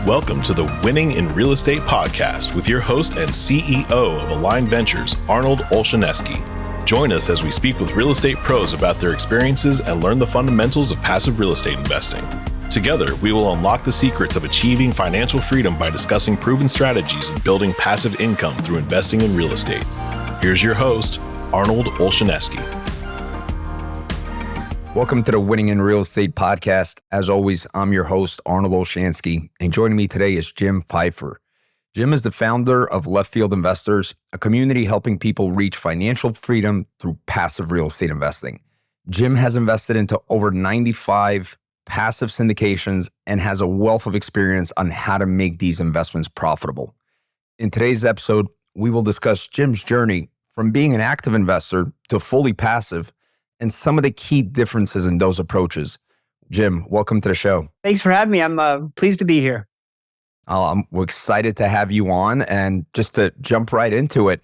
Welcome to the Winning in Real Estate podcast with your host and CEO of Align Ventures, Arnold Olshaneski. Join us as we speak with real estate pros about their experiences and learn the fundamentals of passive real estate investing. Together, we will unlock the secrets of achieving financial freedom by discussing proven strategies and building passive income through investing in real estate. Here's your host, Arnold Olshaneski. Welcome to the Winning in Real Estate podcast. As always, I'm your host, Arnold Olshaneski, and joining me today is Jim Pfeifer. Jim is the founder of Left Field Investors, a community helping people reach financial freedom through passive real estate investing. Jim has invested into over 95 passive syndications and has a wealth of experience on how to make these investments profitable. In today's episode, we will discuss Jim's journey from being an active investor to fully passive and some of the key differences in those approaches. Jim, welcome to the show. Thanks for having me. I'm pleased to be here. We're excited to have you on, and just to jump right into it,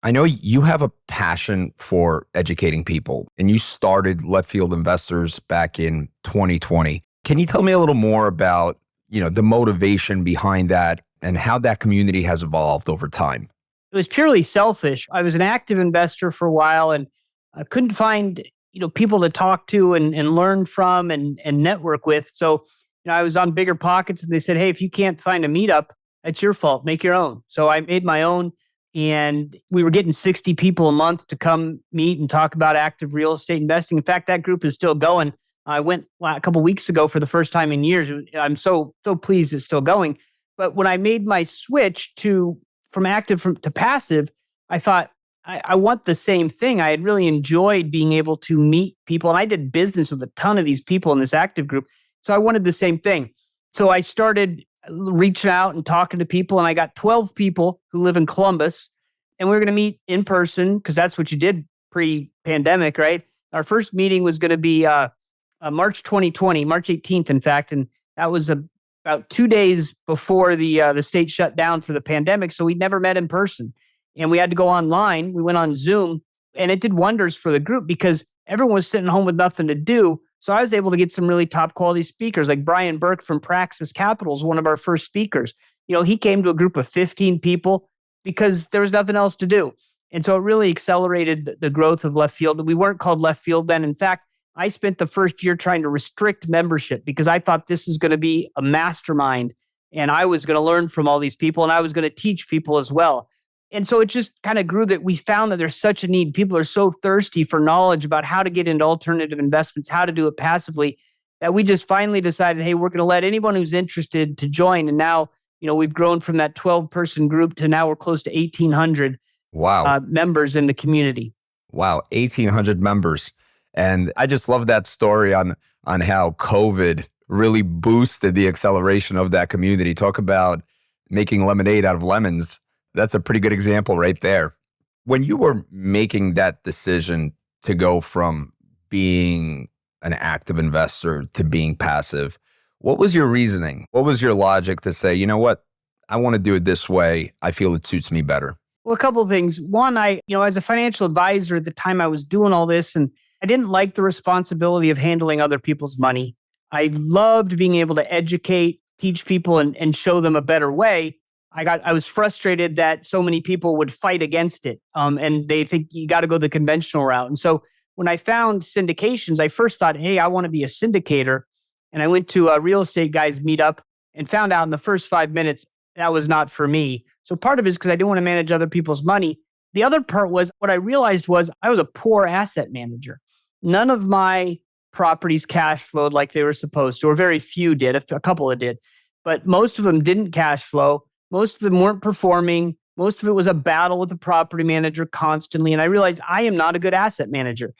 I know you have a passion for educating people, and you started Left Field Investors back in 2020. Can you tell me a little more about, the motivation behind that and how that community has evolved over time? It was purely selfish. I was an active investor for a while, and I couldn't find people to talk to and learn from and network with. So I was on Bigger Pockets, and they said, hey, if you can't find a meetup, that's your fault. Make your own. So I made my own, and we were getting 60 people a month to come meet and talk about active real estate investing. In fact, that group is still going. I went a couple of weeks ago for the first time in years. I'm so pleased it's still going. But when I made my switch from active to passive, I thought, I want the same thing. I had really enjoyed being able to meet people, and I did business with a ton of these people in this active group. So I wanted the same thing. So I started reaching out and talking to people, and I got 12 people who live in Columbus, and we were going to meet in person because that's what you did pre-pandemic, right? Our first meeting was going to be March 2020, March 18th, in fact, and that was about 2 days before the state shut down for the pandemic. So we'd never met in person, and we had to go online. We went on Zoom, and it did wonders for the group because everyone was sitting home with nothing to do. So I was able to get some really top quality speakers, like Brian Burke from Praxis Capital is one of our first speakers. He came to a group of 15 people because there was nothing else to do. And so it really accelerated the growth of Left Field. We weren't called Left Field then. In fact, I spent the first year trying to restrict membership because I thought this is going to be a mastermind, and I was going to learn from all these people, and I was going to teach people as well. And so it just kind of grew that we found that there's such a need. People are so thirsty for knowledge about how to get into alternative investments, how to do it passively, that we just finally decided, hey, we're going to let anyone who's interested to join. And now, we've grown from that 12-person group to now we're close to 1,800 members in the community. Wow, 1,800 members. And I just love that story on how COVID really boosted the acceleration of that community. Talk about making lemonade out of lemons. That's a pretty good example right there. When you were making that decision to go from being an active investor to being passive, what was your reasoning? What was your logic to say, you know what, I want to do it this way. I feel it suits me better? Well, a couple of things. One, as a financial advisor at the time I was doing all this, and I didn't like the responsibility of handling other people's money. I loved being able to educate, teach people, and show them a better way. I was frustrated that so many people would fight against it, and they think you got to go the conventional route. And so when I found syndications, I first thought, hey, I want to be a syndicator. And I went to a real estate guys meetup and found out in the first 5 minutes that was not for me. So part of it is because I didn't want to manage other people's money. The other part was what I realized was I was a poor asset manager. None of my properties cash flowed like they were supposed to, or very few did. A couple of did, but most of them didn't cash flow. Most of them weren't performing. Most of it was a battle with the property manager constantly. And I realized I am not a good asset manager.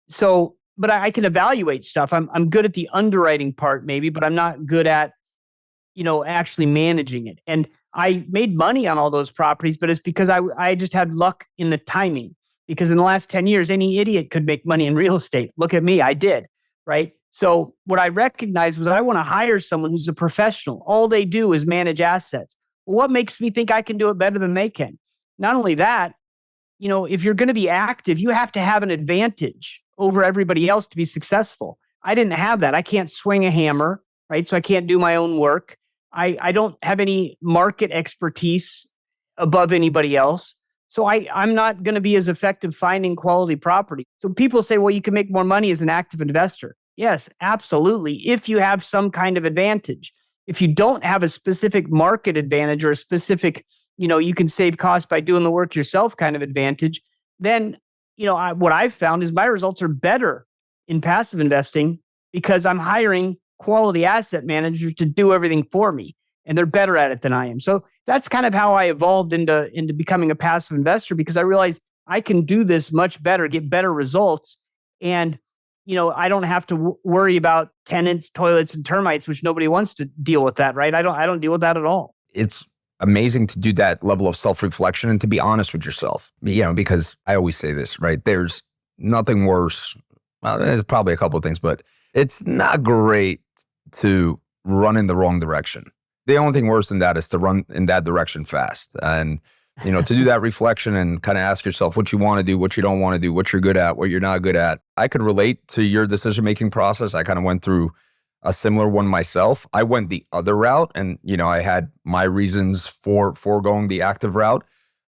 So, but I can evaluate stuff. I'm good at the underwriting part maybe, but I'm not good at, actually managing it. And I made money on all those properties, but it's because I just had luck in the timing. Because in the last 10 years, any idiot could make money in real estate. Look at me, I did, right? So what I recognized was I want to hire someone who's a professional. All they do is manage assets. What makes me think I can do it better than they can? Not only that, if you're going to be active, you have to have an advantage over everybody else to be successful. I didn't have that. I can't swing a hammer, right? So I can't do my own work. I don't have any market expertise above anybody else. So I'm not going to be as effective finding quality property. So people say, well, you can make more money as an active investor. Yes, absolutely. If you have some kind of advantage. If you don't have a specific market advantage or a specific, you can save costs by doing the work yourself kind of advantage, then, what I've found is my results are better in passive investing because I'm hiring quality asset managers to do everything for me. And they're better at it than I am. So that's kind of how I evolved into becoming a passive investor, because I realized I can do this much better, get better results. And, I don't have to worry about tenants, toilets, and termites, which nobody wants to deal with that, right? I don't deal with that at all. It's amazing to do that level of self-reflection and to be honest with yourself, because I always say this, right? There's nothing worse. Well, there's probably a couple of things, but it's not great to run in the wrong direction. The only thing worse than that is to run in that direction fast. And, to do that reflection and kind of ask yourself what you want to do, what you don't want to do, what you're good at, what you're not good at. I could relate to your decision-making process. I kind of went through a similar one myself. I went the other route and, I had my reasons for foregoing the active route,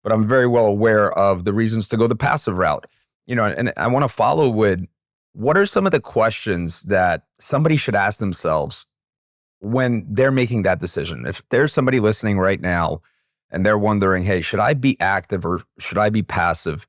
but I'm very well aware of the reasons to go the passive route. And I want to follow with, what are some of the questions that somebody should ask themselves when they're making that decision? If there's somebody listening right now and they're wondering, hey, should I be active or should I be passive?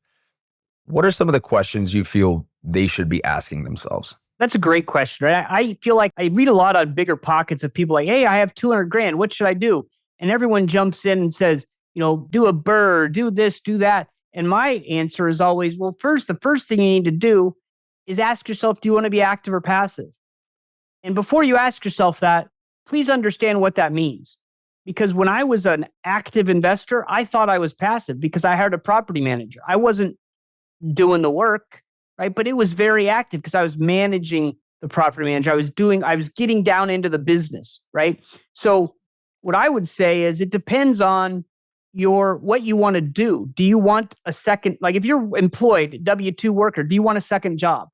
What are some of the questions you feel they should be asking themselves? That's a great question, right? I feel like I read a lot on Bigger Pockets of people like, hey, I have 200 grand. What should I do? And everyone jumps in and says, do a BRRRR, do this, do that. And my answer is always, well, the first thing you need to do is ask yourself, do you want to be active or passive? And before you ask yourself that, please understand what that means. Because when I was an active investor, I thought I was passive because I hired a property manager. I wasn't doing the work, right? But it was very active because I was managing the property manager. I was getting down into the business, right? So what I would say is it depends on what you want to do. Do you want a second, like if you're employed, W-2 worker, do you want a second job?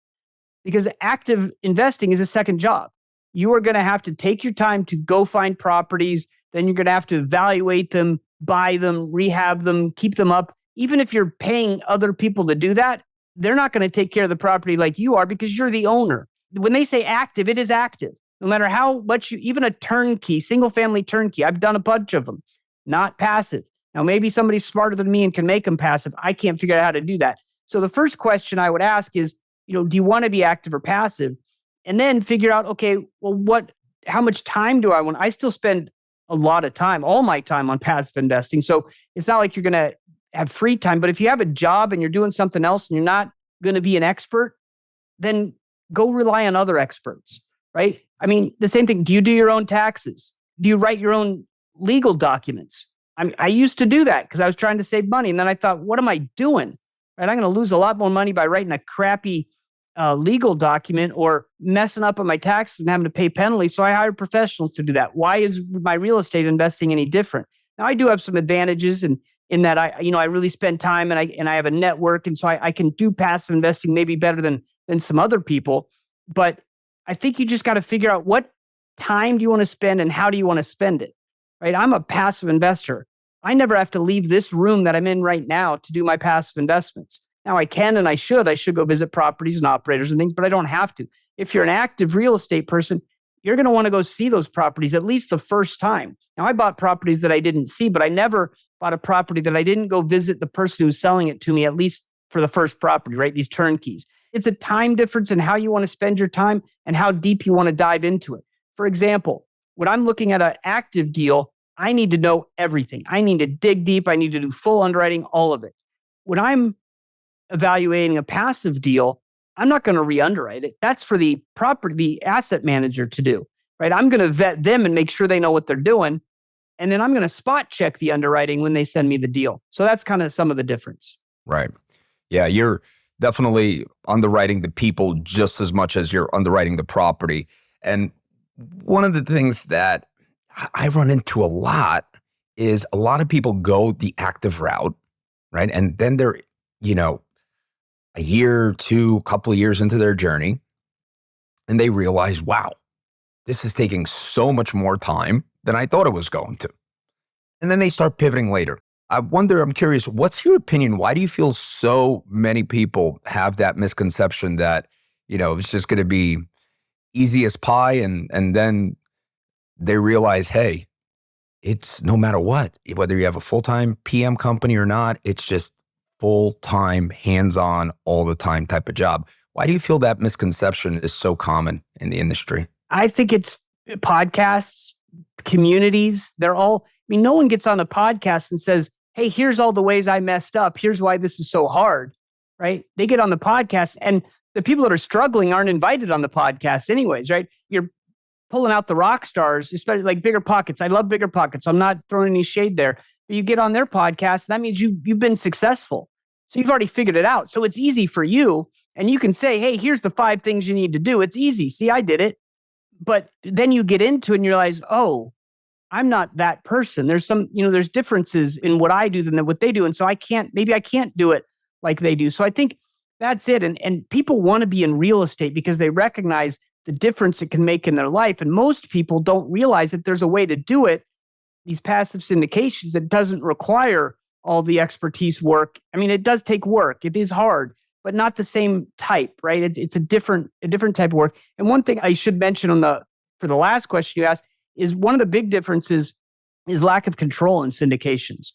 Because active investing is a second job. You are going to have to take your time to go find properties. Then you're going to have to evaluate them, buy them, rehab them, keep them up. Even if you're paying other people to do that, they're not going to take care of the property like you are because you're the owner. When they say active, it is active. No matter how much even a turnkey, single family turnkey, I've done a bunch of them, not passive. Now, maybe somebody's smarter than me and can make them passive. I can't figure out how to do that. So the first question I would ask is, do you want to be active or passive? And then figure out, okay, well, how much time do I want? I still spend a lot of time, all my time on passive investing. So it's not like you're going to have free time, but if you have a job and you're doing something else and you're not going to be an expert, then go rely on other experts, right? I mean, the same thing. Do you do your own taxes? Do you write your own legal documents? I used to do that because I was trying to save money. And then I thought, what am I doing? Right? I'm going to lose a lot more money by writing a crappy legal document or messing up on my taxes and having to pay penalties. So I hired professionals to do that. Why is my real estate investing any different? Now I do have some advantages in that I really spend time and I have a network. And so I can do passive investing maybe better than some other people. But I think you just got to figure out what time do you want to spend and how do you want to spend it, right? I'm a passive investor. I never have to leave this room that I'm in right now to do my passive investments. Now I can and I should go visit properties and operators and things, but I don't have to. If you're an active real estate person, you're going to want to go see those properties at least the first time. Now I bought properties that I didn't see, but I never bought a property that I didn't go visit the person who's selling it to me, at least for the first property, right? These turnkeys. It's a time difference in how you want to spend your time and how deep you want to dive into it. For example, when I'm looking at an active deal, I need to know everything. I need to dig deep. I need to do full underwriting, all of it. When I'm evaluating a passive deal, I'm not going to re-underwrite it. That's for the asset manager to do, right? I'm going to vet them and make sure they know what they're doing. And then I'm going to spot check the underwriting when they send me the deal. So that's kind of some of the difference. Right. Yeah, you're definitely underwriting the people just as much as you're underwriting the property. And one of the things that I run into a lot is a lot of people go the active route, right? And then they're, a year, two, couple of years into their journey, and they realize, wow, this is taking so much more time than I thought it was going to. And then they start pivoting later. I'm curious, what's your opinion? Why do you feel so many people have that misconception that, it's just going to be easy as pie, and then they realize, hey, it's no matter what, whether you have a full-time PM company or not, it's just full-time, hands-on, all the time type of job. Why do you feel that misconception is so common in the industry? I think it's podcasts, communities. No one gets on a podcast and says, hey, here's all the ways I messed up. Here's why this is so hard, right? They get on the podcast, and the people that are struggling aren't invited on the podcast anyways, right? You're pulling out the rock stars, especially like Bigger Pockets. I love Bigger Pockets. I'm not throwing any shade there. But you get on their podcast, that means you've been successful. So you've already figured it out. So it's easy for you. And you can say, hey, here's the 5 things you need to do. It's easy. See, I did it. But then you get into it and you realize, oh, I'm not that person. There's there's differences in what I do than what they do. And so I can't do it like they do. So I think that's it. And people want to be in real estate because they recognize the difference it can make in their life. And most people don't realize that there's a way to do it. These passive syndications that doesn't require all the expertise work. I mean, it does take work. It is hard, but not the same type, right? It's a different type of work. And one thing I should mention for the last question you asked is one of the big differences is lack of control in syndications,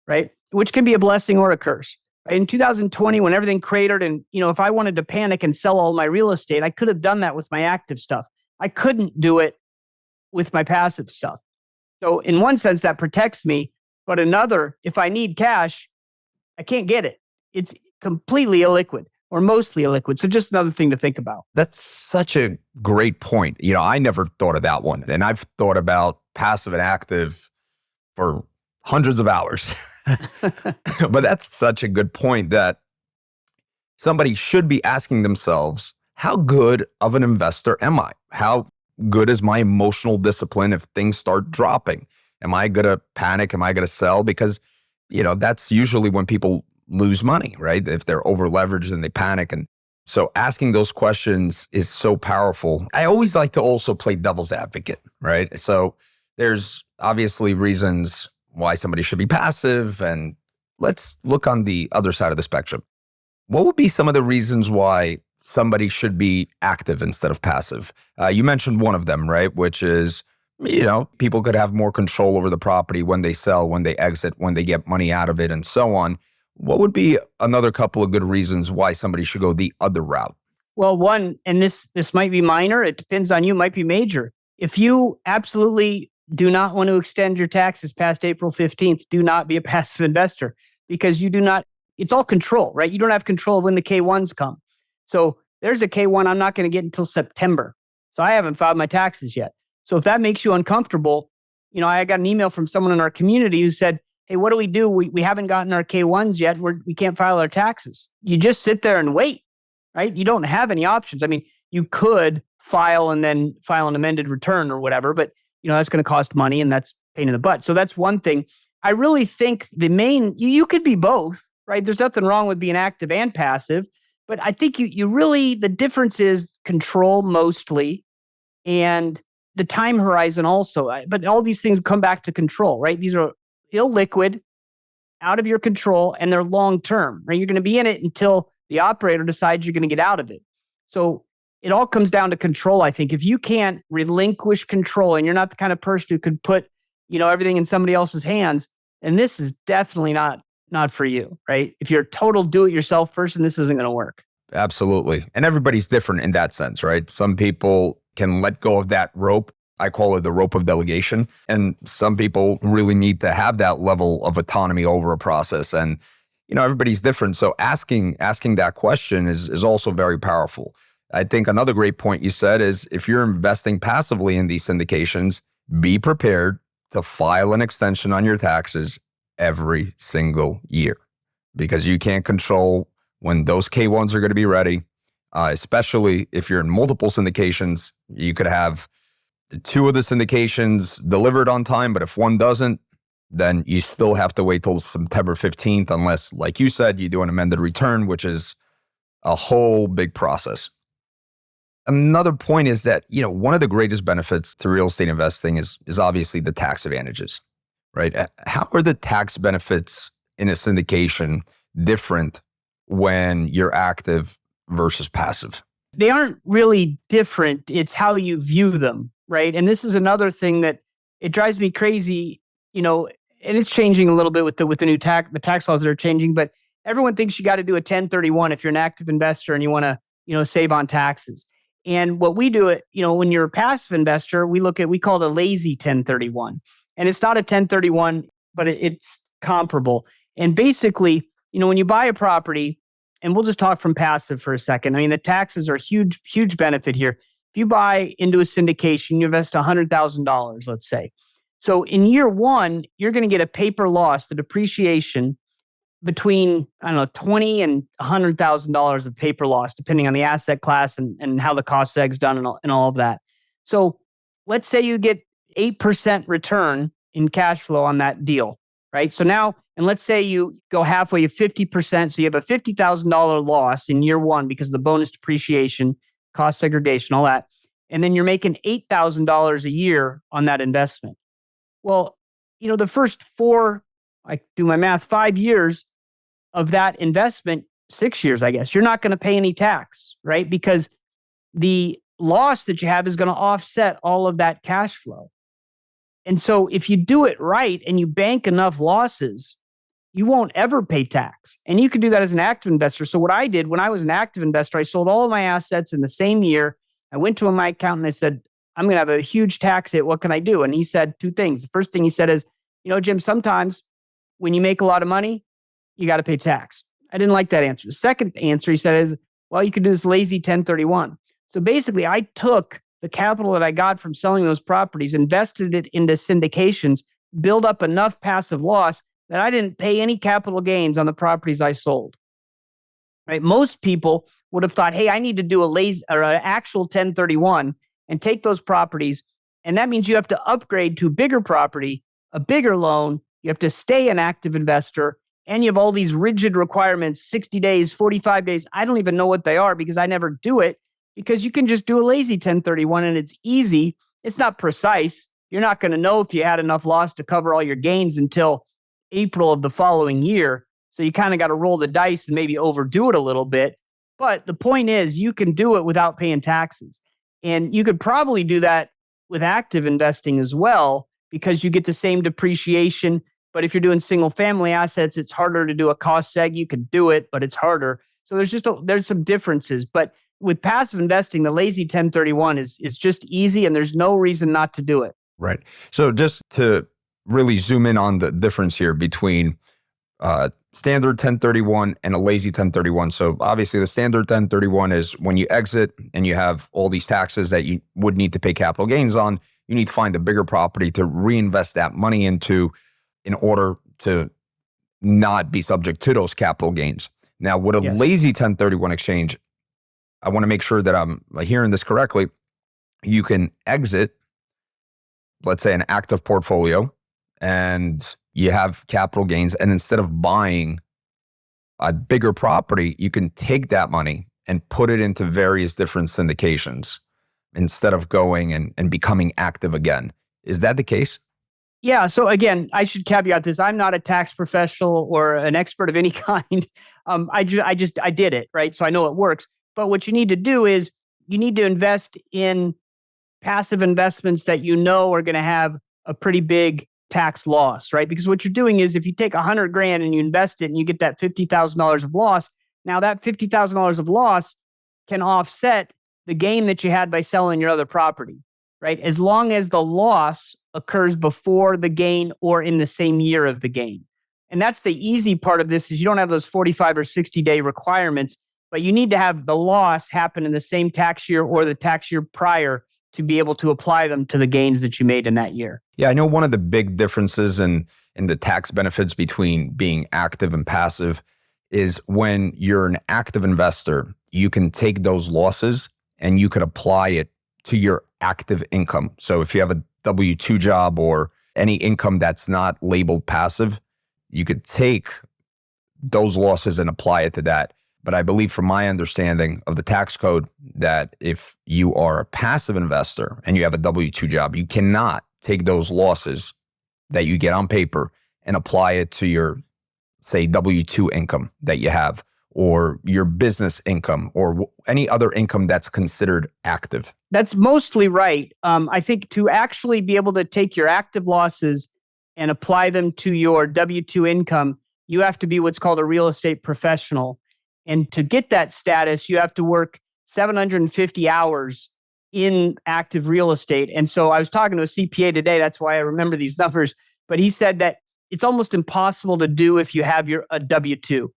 right? Which can be a blessing or a curse. In 2020, when everything cratered and, if I wanted to panic and sell all my real estate, I could have done that with my active stuff. I couldn't do it with my passive stuff. So in one sense, that protects me. But another, if I need cash, I can't get it. It's completely illiquid or mostly illiquid. So just another thing to think about. That's such a great point. I never thought of that one. And I've thought about passive and active for hundreds of hours. But that's such a good point that somebody should be asking themselves, how good of an investor am I? How good is my emotional discipline if things start dropping? Am I going to panic? Am I going to sell? Because, that's usually when people lose money, right? If they're over leveraged and they panic. And so asking those questions is so powerful. I always like to also play devil's advocate, right? So there's obviously reasons why somebody should be passive. And let's look on the other side of the spectrum. What would be some of the reasons why somebody should be active instead of passive? You mentioned one of them, right? Which is, people could have more control over the property when they sell, when they exit, when they get money out of it, and so on. What would be another couple of good reasons why somebody should go the other route? Well, one, and this might be minor, it depends on you, might be major. If you absolutely do not want to extend your taxes past April 15th, do not be a passive investor because it's all control, right? You don't have control of when the K1s come. So there's a K1 I'm not going to get until September. So I haven't filed my taxes yet. So if that makes you uncomfortable, I got an email from someone in our community who said, hey, what do? We haven't gotten our K1s yet. We can't file our taxes. You just sit there and wait, right? You don't have any options. I mean, you could file and then file an amended return or whatever, but that's going to cost money and that's pain in the butt. So that's one thing. I really think you could be both, right? There's nothing wrong with being active and passive, but I think you really, the difference is control mostly and the time horizon also. But all these things come back to control, right? These are illiquid, out of your control, and they're long-term, right? You're going to be in it until the operator decides you're going to get out of it. So it all comes down to control, I think. If you can't relinquish control and you're not the kind of person who could put, everything in somebody else's hands, and this is definitely not for you, right? If you're a total do-it-yourself person, this isn't going to work. Absolutely. And everybody's different in that sense, right? Some people can let go of that rope. I call it the rope of delegation. And some people really need to have that level of autonomy over a process. And, everybody's different. So asking that question is also very powerful. I think another great point you said is if you're investing passively in these syndications, be prepared to file an extension on your taxes every single year because you can't control when those K1s are going to be ready, especially if you're in multiple syndications. You could have 2 of the syndications delivered on time, but if one doesn't, then you still have to wait till September 15th, unless, like you said, you do an amended return, which is a whole big process. Another point is that, one of the greatest benefits to real estate investing is obviously the tax advantages, right? How are the tax benefits in a syndication different when you're active versus passive? They aren't really different. It's how you view them, right? And this is another thing that it drives me crazy, and it's changing a little bit with the new the tax laws that are changing, but everyone thinks you got to do a 1031 if you're an active investor and you want to, save on taxes. And what we do, when you're a passive investor, we call it a lazy 1031. And it's not a 1031, but it's comparable. And basically, when you buy a property, and we'll just talk from passive for a second. I mean, the taxes are a huge, huge benefit here. If you buy into a syndication, you invest $100,000, let's say. So in year one, you're going to get a paper loss, the depreciation between, $20,000 and $100,000 of paper loss, depending on the asset class and how the cost seg's done and all of that. So let's say you get 8% return in cash flow on that deal, right? So now, and let's say you go halfway, you 50%. So you have a $50,000 loss in year one because of the bonus depreciation, cost segregation, all that. And then you're making $8,000 a year on that investment. Well, the first 5 years of that investment, 6 years, I guess, you're not going to pay any tax, right? Because the loss that you have is going to offset all of that cash flow. And so if you do it right and you bank enough losses, you won't ever pay tax. And you can do that as an active investor. So what I did when I was an active investor, I sold all of my assets in the same year. I went to my accountant and I said, I'm going to have a huge tax hit. What can I do? And he said two things. The first thing he said is, Jim, sometimes when you make a lot of money, you got to pay tax. I didn't like that answer. The second answer he said is, well, you can do this lazy 1031. So basically, I took the capital that I got from selling those properties, invested it into syndications, build up enough passive loss that I didn't pay any capital gains on the properties I sold. Right? Most people would have thought, hey, I need to do an actual 1031 and take those properties. And that means you have to upgrade to a bigger property, a bigger loan. You have to stay an active investor. And you have all these rigid requirements, 60 days, 45 days. I don't even know what they are because I never do it, because you can just do a lazy 1031 and it's easy. It's not precise. You're not going to know if you had enough loss to cover all your gains until April of the following year. So you kind of got to roll the dice and maybe overdo it a little bit. But the point is, you can do it without paying taxes. And you could probably do that with active investing as well, because you get the same depreciation. But if you're doing single family assets, it's harder to do a cost seg. You could do it, but it's harder. So there's some differences. But with passive investing, the lazy 1031 is just easy, and there's no reason not to do it. Right. So just to really zoom in on the difference here between standard 1031 and a lazy 1031. So obviously the standard 1031 is when you exit and you have all these taxes that you would need to pay capital gains on, you need to find a bigger property to reinvest that money into in order to not be subject to those capital gains. Now, with a lazy 1031 exchange, I want to make sure that I'm hearing this correctly. You can exit, let's say, an active portfolio, and you have capital gains. And instead of buying a bigger property, you can take that money and put it into various different syndications instead of going and becoming active again. Is that the case? Yeah. So again, I should caveat this. I'm not a tax professional or an expert of any kind. I did it, right? So I know it works. But what you need to do is you need to invest in passive investments that you know are going to have a pretty big tax loss, right? Because what you're doing is if you take $100,000 and you invest it and you get that $50,000 of loss, now that $50,000 of loss can offset the gain that you had by selling your other property, right? As long as the loss occurs before the gain or in the same year of the gain. And that's the easy part of this, is you don't have those 45 or 60-day requirements, but you need to have the loss happen in the same tax year or the tax year prior to be able to apply them to the gains that you made in that year. Yeah, I know one of the big differences in the tax benefits between being active and passive is when you're an active investor, you can take those losses and you could apply it to your active income. So if you have a W-2 job or any income that's not labeled passive, you could take those losses and apply it to that. But I believe from my understanding of the tax code that if you are a passive investor and you have a W-2 job, you cannot take those losses that you get on paper and apply it to your, say, W-2 income that you have, or your business income, or any other income that's considered active. That's mostly right. I think to actually be able to take your active losses and apply them to your W-2 income, you have to be what's called a real estate professional. And to get that status, you have to work 750 hours in active real estate. And so I was talking to a CPA today. That's why I remember these numbers. But he said that it's almost impossible to do if you have a W-2.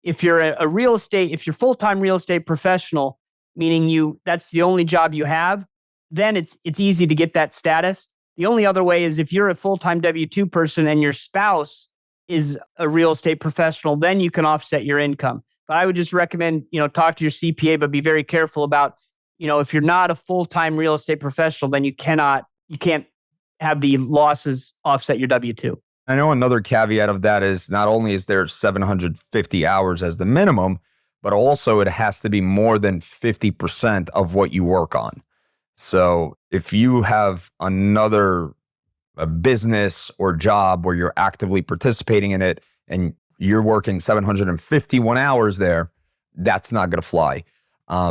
If you're if you're full-time real estate professional, meaning that's the only job you have, then it's easy to get that status. The only other way is if you're a full-time W-2 person and your spouse is a real estate professional, then you can offset your income. But I would just recommend, talk to your CPA, but be very careful about, if you're not a full-time real estate professional, then you can't have the losses offset your W-2. I know another caveat of that is not only is there 750 hours as the minimum, but also it has to be more than 50% of what you work on. So if you have a business or job where you're actively participating in it and you're working 751 hours there, that's not going to fly.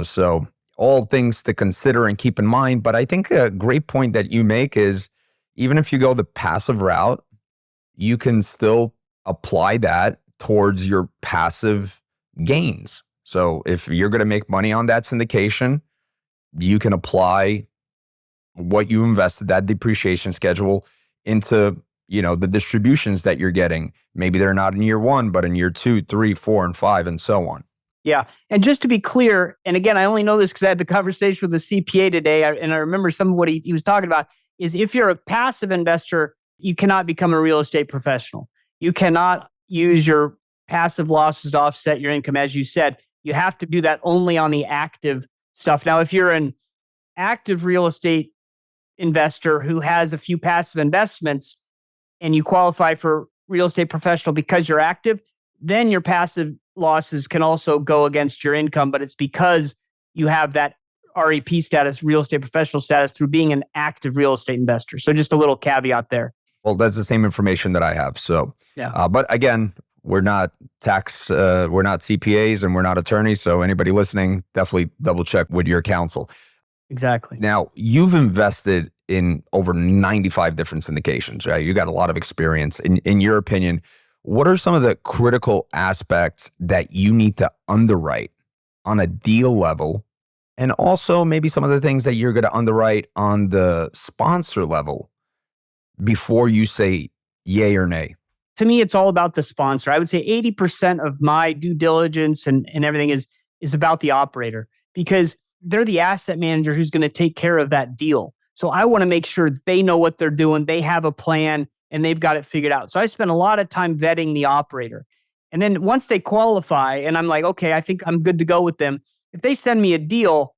So all things to consider and keep in mind. But I think a great point that you make is even if you go the passive route, you can still apply that towards your passive gains. So if you're going to make money on that syndication, you can apply what you invested, that depreciation schedule, into the distributions that you're getting. Maybe they're not in year 1, but in year 2, 3, 4, and 5, and so on. Yeah. And just to be clear, and again, I only know this because I had the conversation with the CPA today, and I remember some of what he was talking about, is if you're a passive investor, you cannot become a real estate professional. You cannot use your passive losses to offset your income. As you said, you have to do that only on the active stuff. Now, if you're an active real estate investor who has a few passive investments and you qualify for real estate professional because you're active, then your passive losses can also go against your income, but it's because you have that REP status, real estate professional status, through being an active real estate investor. So just a little caveat there. Well, that's the same information that I have. So, yeah. But again, we're not we're not CPAs and we're not attorneys. So anybody listening, definitely double check with your counsel. Exactly. Now, you've invested in over 95 different syndications, right? You got a lot of experience. In your opinion, what are some of the critical aspects that you need to underwrite on a deal level? And also maybe some of the things that you're going to underwrite on the sponsor level before you say yay or nay? To me, it's all about the sponsor. I would say 80% of my due diligence and everything is about the operator, because they're the asset manager who's going to take care of that deal. So I want to make sure they know what they're doing. They have a plan and they've got it figured out. So I spend a lot of time vetting the operator. And then once they qualify and I'm like, okay, I think I'm good to go with them. If they send me a deal,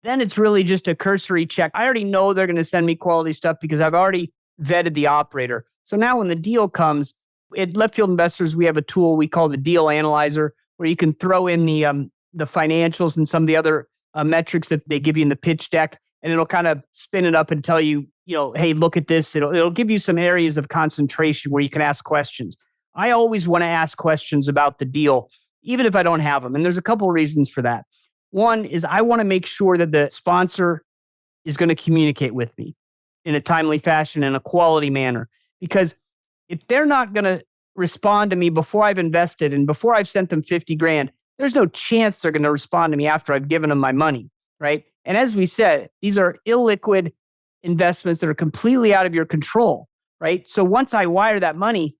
then it's really just a cursory check. I already know they're going to send me quality stuff because I've already vetted the operator. So now when the deal comes, at Left Field Investors, we have a tool we call the Deal Analyzer, where you can throw in the financials and some of the other metrics that they give you in the pitch deck, and it'll kind of spin it up and tell you, hey, look at this. It'll give you some areas of concentration where you can ask questions. I always want to ask questions about the deal, even if I don't have them. And there's a couple of reasons for that. One is I want to make sure that the sponsor is going to communicate with me in a timely fashion, in a quality manner. Because if they're not going to respond to me before I've invested and before I've sent them 50 grand, there's no chance they're going to respond to me after I've given them my money, right? And as we said, these are illiquid investments that are completely out of your control, right? So once I wire that money,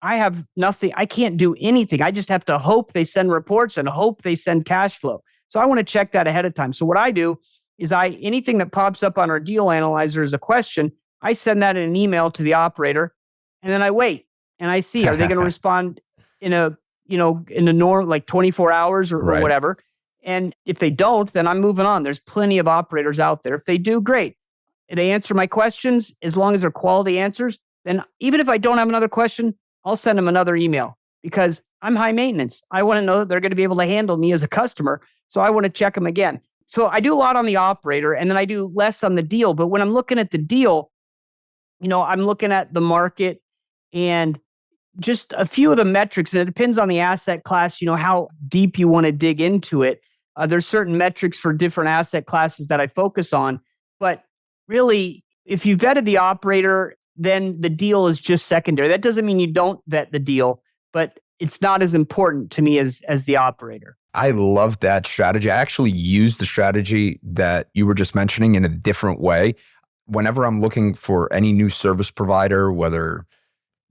I have nothing. I can't do anything. I just have to hope they send reports and hope they send cash flow. So I want to check that ahead of time. So what I do is anything that pops up on our deal analyzer as a question, I send that in an email to the operator, and then I wait and I see, are they going to respond in a norm, like 24 hours or whatever. And if they don't, then I'm moving on. There's plenty of operators out there. If they do, great. If they answer my questions, as long as they're quality answers, then even if I don't have another question, I'll send them another email. because I'm high maintenance. I want to know that they're going to be able to handle me as a customer. So I want to check them again. So I do a lot on the operator and then I do less on the deal. But when I'm looking at the deal, I'm looking at the market and just a few of the metrics, and it depends on the asset class, how deep you want to dig into it. There's certain metrics for different asset classes that I focus on. But really, if you vetted the operator, then the deal is just secondary. That doesn't mean you don't vet the deal, but it's not as important to me as the operator. I love that strategy. I actually use the strategy that you were just mentioning in a different way. Whenever I'm looking for any new service provider, whether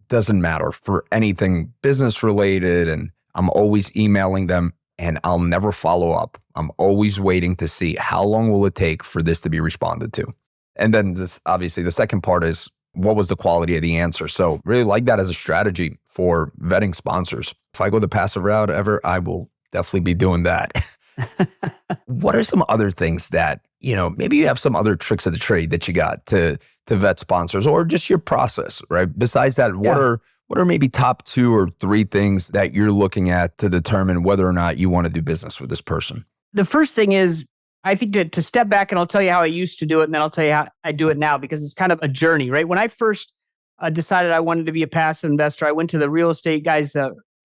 doesn't matter for anything business related, and I'm always emailing them and I'll never follow up. I'm always waiting to see how long will it take for this to be responded to. And then this, obviously, the second part is what was the quality of the answer? So really like that as a strategy for vetting sponsors. If I go the passive route ever, I will definitely be doing that. What are some other things that, maybe you have some other tricks of the trade that you got to vet sponsors, or just your process, right? Besides that, what are maybe top 2 or 3 things that you're looking at to determine whether or not you want to do business with this person? The first thing is, I think to step back, and I'll tell you how I used to do it, and then I'll tell you how I do it now, because it's kind of a journey, right? When I first decided I wanted to be a passive investor, I went to the real estate guys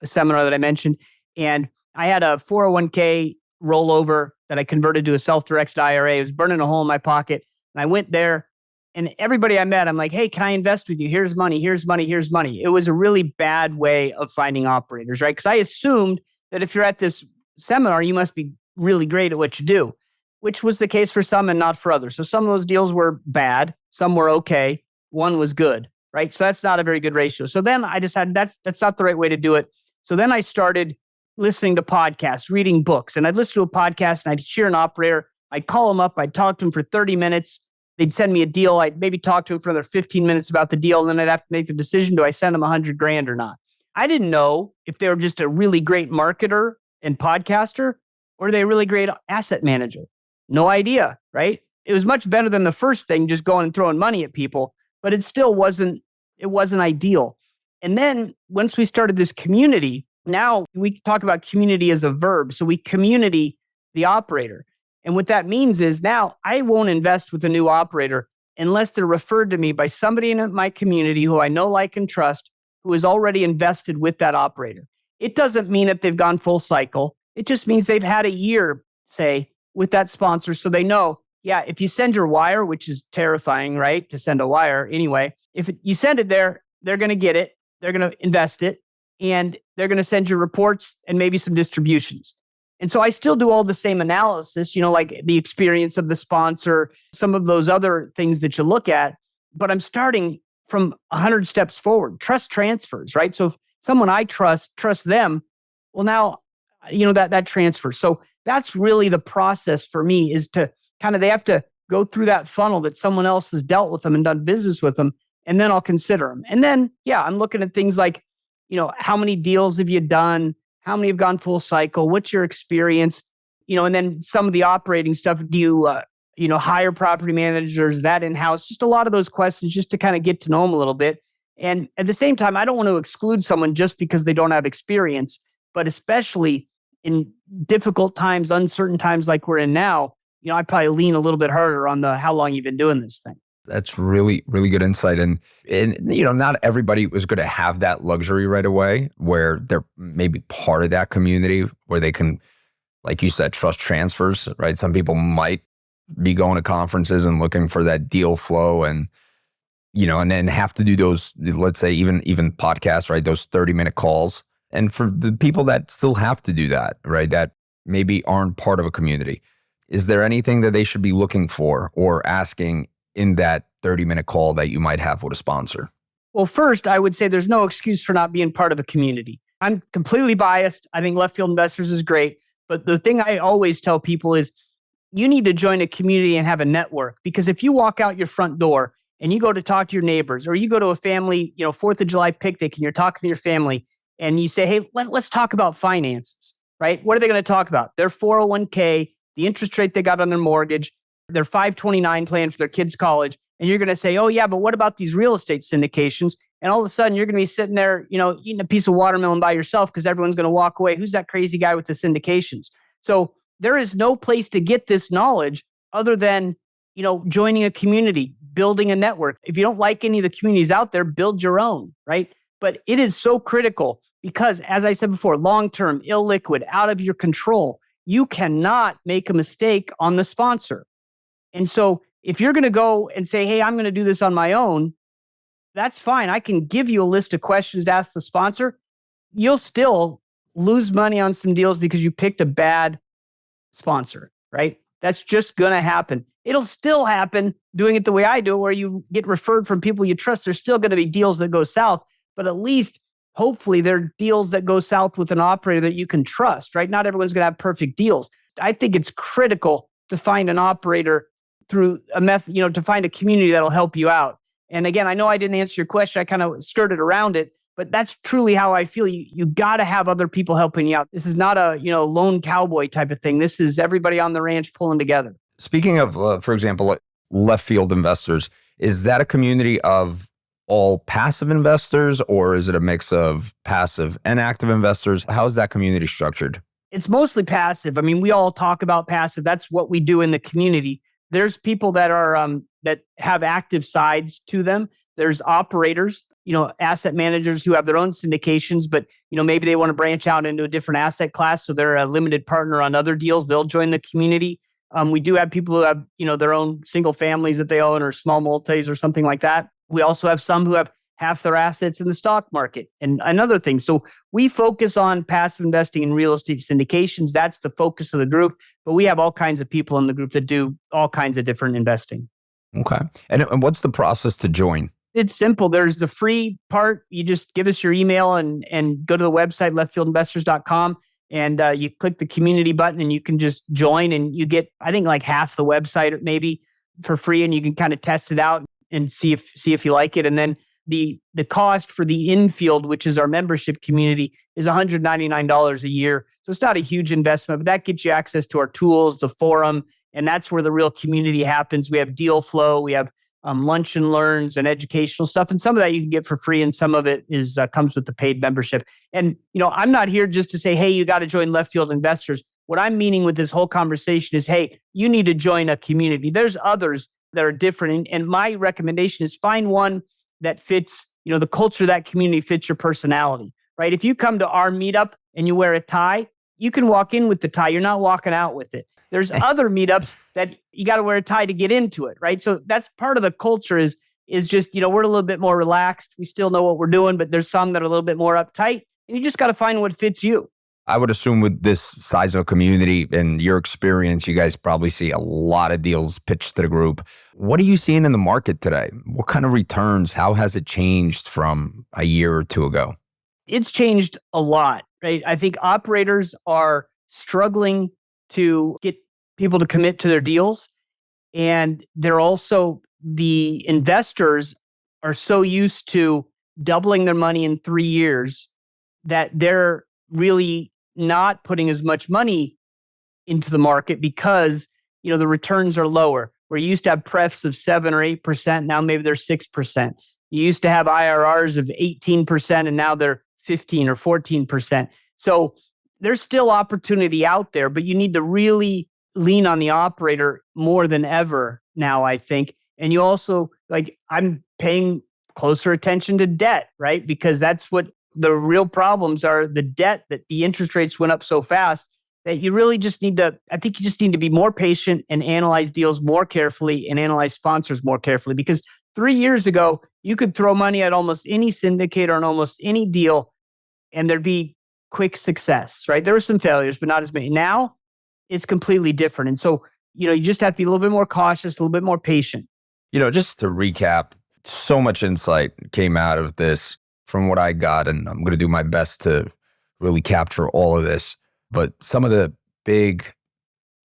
seminar that I mentioned, and I had a 401k rollover that I converted to a self-directed IRA. It was burning a hole in my pocket. And I went there, and everybody I met, I'm like, hey, can I invest with you? Here's money, here's money, here's money. It was a really bad way of finding operators, right? Because I assumed that if you're at this seminar, you must be really great at what you do, which was the case for some and not for others. So some of those deals were bad, some were okay, one was good, right? So that's not a very good ratio. So then I decided that's not the right way to do it. So then I started listening to podcasts, reading books, and I'd listen to a podcast and I'd hear an operator. I'd call them up. I'd talk to them for 30 minutes. They'd send me a deal. I'd maybe talk to them for another 15 minutes about the deal. And then I'd have to make the decision, do I send them $100,000 or not? I didn't know if they were just a really great marketer and podcaster, or are they a really great asset manager? No idea, right? It was much better than the first thing, just going and throwing money at people, but it still wasn't ideal. And then once we started this community, now we talk about community as a verb. So we community the operator. And what that means is now I won't invest with a new operator unless they're referred to me by somebody in my community who I know, like, and trust, who is already invested with that operator. It doesn't mean that they've gone full cycle. It just means they've had a year, say, with that sponsor. So they know, if you send your wire, which is terrifying, right? To send a wire anyway, if you send it there, they're going to get it. They're going to invest it. And they're going to send you reports and maybe some distributions. And so I still do all the same analysis, like the experience of the sponsor, some of those other things that you look at, but I'm starting from 100 steps forward. Trust transfers, right? So if someone I trust them, well, now, that transfers. So that's really the process for me, is to they have to go through that funnel that someone else has dealt with them and done business with them, and then I'll consider them. And then, I'm looking at things like, how many deals have you done? How many have gone full cycle? What's your experience? And then some of the operating stuff. Do you, hire property managers, that in-house? Just a lot of those questions just to kind of get to know them a little bit. And at the same time, I don't want to exclude someone just because they don't have experience, but especially in difficult times, uncertain times like we're in now, I probably lean a little bit harder on the how long you've been doing this thing. That's really, really good insight. And not everybody was going to have that luxury right away, where they're maybe part of that community where they can, like you said, trust transfers, right? Some people might be going to conferences and looking for that deal flow, and then have to do those, let's say even podcasts, right? Those 30-minute calls. And for the people that still have to do that, right? That maybe aren't part of a community, is there anything that they should be looking for or asking in that 30-minute call that you might have with a sponsor? Well, first, I would say there's no excuse for not being part of a community. I'm completely biased. I think Left Field Investors is great. But the thing I always tell people is you need to join a community and have a network. Because if you walk out your front door and you go to talk to your neighbors, or you go to a family, 4th of July picnic, and you're talking to your family and you say, hey, let's talk about finances, right? What are they going to talk about? Their 401k, the interest rate they got on their mortgage, their 529 plan for their kids' college. And you're going to say, oh yeah, but what about these real estate syndications? And all of a sudden you're going to be sitting there, eating a piece of watermelon by yourself because everyone's going to walk away. Who's that crazy guy with the syndications? So there is no place to get this knowledge other than, joining a community, building a network. If you don't like any of the communities out there, build your own, right? But it is so critical because, as I said before, long-term, illiquid, out of your control, you cannot make a mistake on the sponsor. And so if you're going to go and say, hey, I'm going to do this on my own, that's fine. I can give you a list of questions to ask the sponsor. You'll still lose money on some deals because you picked a bad sponsor, right? That's just going to happen. It'll still happen doing it the way I do it, where you get referred from people you trust. There's still going to be deals that go south, but at least hopefully they're deals that go south with an operator that you can trust, right? Not everyone's going to have perfect deals. I think it's critical to find an operator through a method, to find a community that'll help you out. And again, I know I didn't answer your question. I kind of skirted around it, but that's truly how I feel. You got to have other people helping you out. This is not a, lone cowboy type of thing. This is everybody on the ranch pulling together. Speaking of, for example, left field investors, is that a community of all passive investors, or is it a mix of passive and active investors? How is that community structured? It's mostly passive. I mean, we all talk about passive. That's what we do in the community. There's people that are that have active sides to them. There's operators, asset managers who have their own syndications, but maybe they want to branch out into a different asset class, so they're a limited partner on other deals. They'll join the community. We do have people who have their own single families that they own, or small multis or something like that. We also have some who have half their assets in the stock market and another thing. So we focus on passive investing in real estate syndications. That's the focus of the group. But we have all kinds of people in the group that do all kinds of different investing. Okay. And what's the process to join? It's simple. There's the free part. You just give us your email and go to the website, leftfieldinvestors.com, and you click the community button and you can just join, and you get, I think, like half the website maybe for free, and you can kind of test it out and see if you like it. And then the cost for the infield, which is our membership community, is $199 a year. So it's not a huge investment, but that gets you access to our tools, the forum, and that's where the real community happens. We have deal flow, we have lunch and learns and educational stuff, and some of that you can get for free, and some of it is comes with the paid membership. And I'm not here just to say, hey, you got to join Left Field Investors. What I'm meaning with this whole conversation is, hey, you need to join a community. There's others that are different, and my recommendation is find one that fits, the culture of that community fits your personality, right? If you come to our meetup and you wear a tie, you can walk in with the tie. You're not walking out with it. There's other meetups that you got to wear a tie to get into it, right? So that's part of the culture is just, we're a little bit more relaxed. We still know what we're doing, but there's some that are a little bit more uptight, and you just got to find what fits you. I would assume with this size of a community and your experience, you guys probably see a lot of deals pitched to the group. What are you seeing in the market today? What kind of returns? How has it changed from a year or two ago? It's changed a lot, right? I think operators are struggling to get people to commit to their deals. And they're also, the investors are so used to doubling their money in 3 years that they're really not putting as much money into the market because, the returns are lower. Where you used to have prefs of 7 or 8%, now maybe they're 6%. You used to have IRRs of 18%, and now they're 15 or 14%. So there's still opportunity out there, but you need to really lean on the operator more than ever now, I think. And you also, I'm paying closer attention to debt, right? Because that's what the real problems are, the debt, that the interest rates went up so fast that you really just need to, I think you just need to be more patient and analyze deals more carefully and analyze sponsors more carefully. Because 3 years ago, you could throw money at almost any syndicate or on almost any deal and there'd be quick success, right? There were some failures, but not as many. Now it's completely different. And so, you just have to be a little bit more cautious, a little bit more patient. Just to recap, so much insight came out of this from what I got, and I'm going to do my best to really capture all of this. But some of the big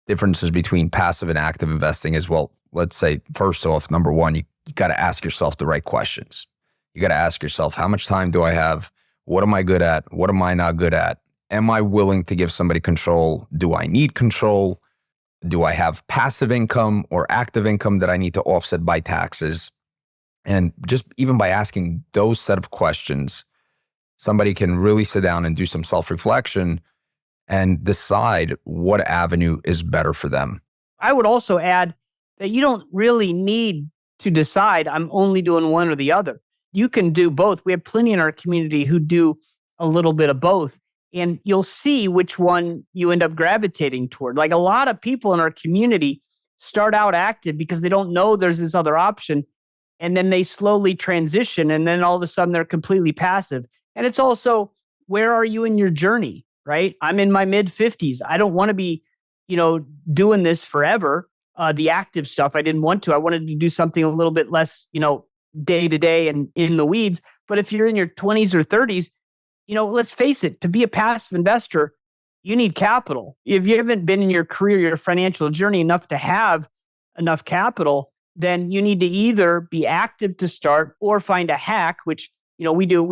differences between passive and active investing is, well, let's say, first off, number one, you got to ask yourself the right questions. You got to ask yourself, how much time do I have? What am I good at? What am I not good at? Am I willing to give somebody control? Do I need control? Do I have passive income or active income that I need to offset by taxes? And just even by asking those set of questions, somebody can really sit down and do some self-reflection and decide what avenue is better for them. I would also add that you don't really need to decide I'm only doing one or the other. You can do both. We have plenty in our community who do a little bit of both, and you'll see which one you end up gravitating toward. Like a lot of people in our community start out active because they don't know there's this other option, and then they slowly transition, and then all of a sudden they're completely passive. And it's also, where are you in your journey, right? I'm in my mid 50s. I don't want to be, doing this forever. The active stuff, I didn't want to. I wanted to do something a little bit less, day to day and in the weeds. But if you're in your 20s or 30s, let's face it, to be a passive investor, you need capital. If you haven't been in your career, your financial journey enough to have enough capital, then you need to either be active to start or find a hack, which, we do.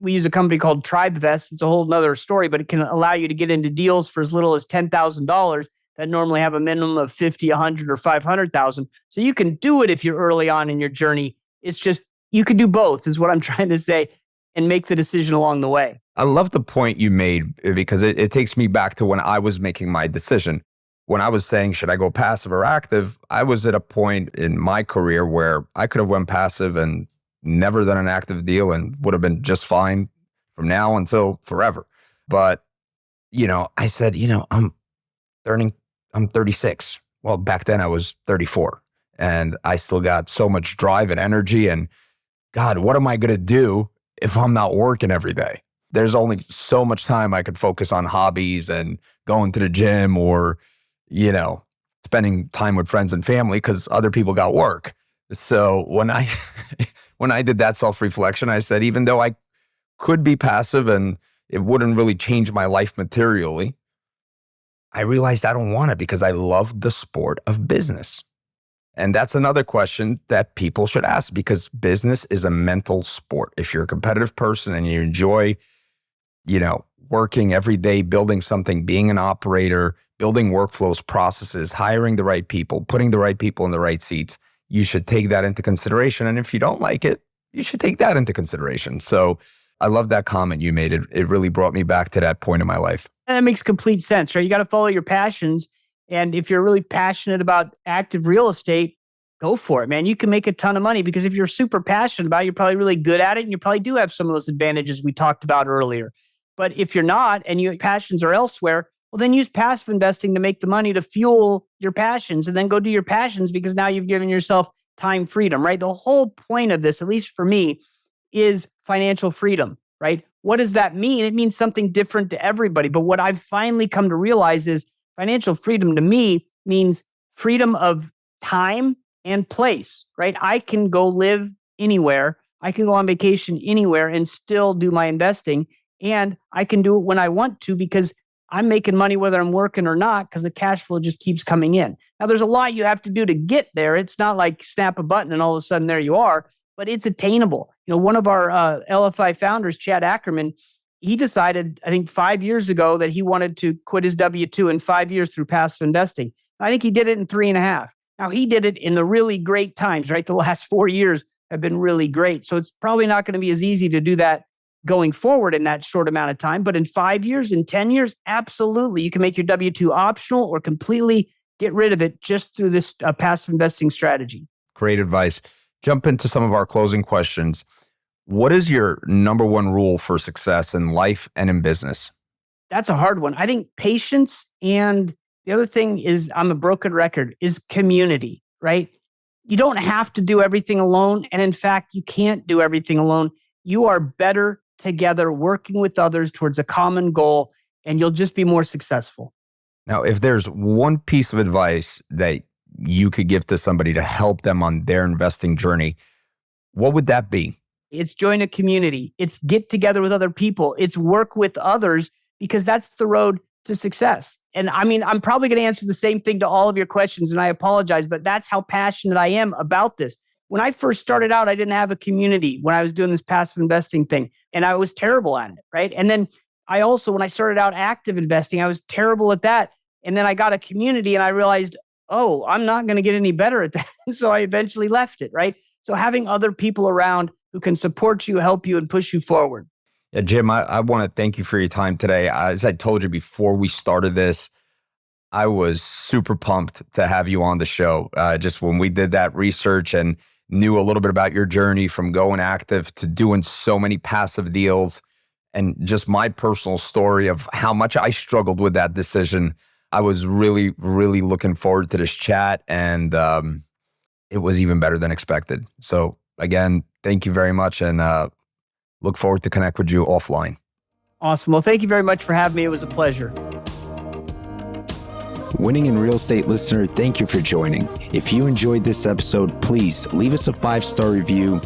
We use a company called TribeVest. It's a whole nother story, but it can allow you to get into deals for as little as $10,000 that normally have a minimum of 50, 100, or 500,000. So you can do it if you're early on in your journey. It's just, you can do both is what I'm trying to say, and make the decision along the way. I love the point you made because it takes me back to when I was making my decision. When I was saying, should I go passive or active? I was at a point in my career where I could have went passive and never done an active deal and would have been just fine from now until forever. But, I said, I'm 36. Well, back then I was 34 and I still got so much drive and energy. And God, what am I going to do if I'm not working every day? There's only so much time I could focus on hobbies and going to the gym or, spending time with friends and family because other people got work. So when I did that self-reflection, I said, even though I could be passive and it wouldn't really change my life materially, I realized I don't want it because I love the sport of business. And that's another question that people should ask, because business is a mental sport. If you're a competitive person and you enjoy, working every day, building something, being an operator, building workflows, processes, hiring the right people, putting the right people in the right seats, you should take that into consideration. And if you don't like it, you should take that into consideration. So I love that comment you made. It really brought me back to that point in my life. And that makes complete sense, right? You got to follow your passions. And if you're really passionate about active real estate, go for it, man. You can make a ton of money because if you're super passionate about it, you're probably really good at it. And you probably do have some of those advantages we talked about earlier. But if you're not and your passions are elsewhere, well, then use passive investing to make the money to fuel your passions and then go do your passions, because now you've given yourself time freedom, right? The whole point of this, at least for me, is financial freedom, right? What does that mean? It means something different to everybody. But what I've finally come to realize is financial freedom to me means freedom of time and place, right? I can go live anywhere. I can go on vacation anywhere and still do my investing. And I can do it when I want to because I'm making money whether I'm working or not, because the cash flow just keeps coming in. Now, there's a lot you have to do to get there. It's not like snap a button and all of a sudden there you are, but it's attainable. One of our LFI founders, Chad Ackerman, he decided, I think 5 years ago, that he wanted to quit his W-2 in 5 years through passive investing. I think he did it in 3.5. Now, he did it in the really great times, right? The last 4 years have been really great. So it's probably not going to be as easy to do that going forward in that short amount of time. But in 5 years, in 10 years, absolutely. You can make your W-2 optional or completely get rid of it just through this passive investing strategy. Great advice. Jump into some of our closing questions. What is your number one rule for success in life and in business? That's a hard one. I think patience, and the other thing is, I'm a broken record, is community, right? You don't have to do everything alone. And in fact, you can't do everything alone. You are better together working with others towards a common goal, and you'll just be more successful. Now, if there's one piece of advice that you could give to somebody to help them on their investing journey, what would that be? It's join a community. It's get together with other people. It's work with others, because that's the road to success. And I mean, I'm probably going to answer the same thing to all of your questions, and I apologize, but that's how passionate I am about this. When I first started out, I didn't have a community when I was doing this passive investing thing, and I was terrible at it, right? And then I also, when I started out active investing, I was terrible at that. And then I got a community and I realized, oh, I'm not going to get any better at that. So I eventually left it, right? So having other people around who can support you, help you, and push you forward. Yeah, Jim, I want to thank you for your time today. As I told you before we started this, I was super pumped to have you on the show. Just when we did that research and knew a little bit about your journey from going active to doing so many passive deals, and just my personal story of how much I struggled with that decision. I was really, really looking forward to this chat, and it was even better than expected. So again, thank you very much, and look forward to connect with you offline. Awesome. Well, thank you very much for having me. It was a pleasure. Winning in Real Estate listener, thank you for joining. If you enjoyed this episode, please leave us a 5-star review,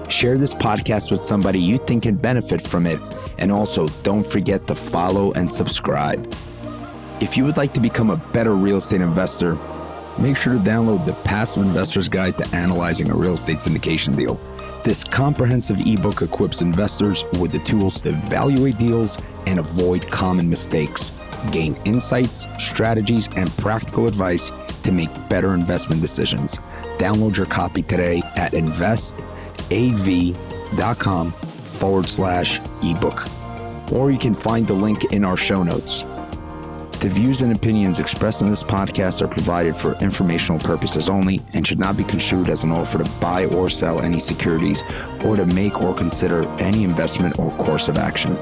share this podcast with somebody you think can benefit from it, and also don't forget to follow and subscribe. If you would like to become a better real estate investor, make sure to download the Passive Investor's Guide to Analyzing a Real Estate Syndication Deal. This comprehensive ebook equips investors with the tools to evaluate deals and avoid common mistakes, gain insights, strategies, and practical advice to make better investment decisions. Download your copy today at investav.com/ebook, or you can find the link in our show notes. The views and opinions expressed in this podcast are provided for informational purposes only and should not be construed as an offer to buy or sell any securities or to make or consider any investment or course of action.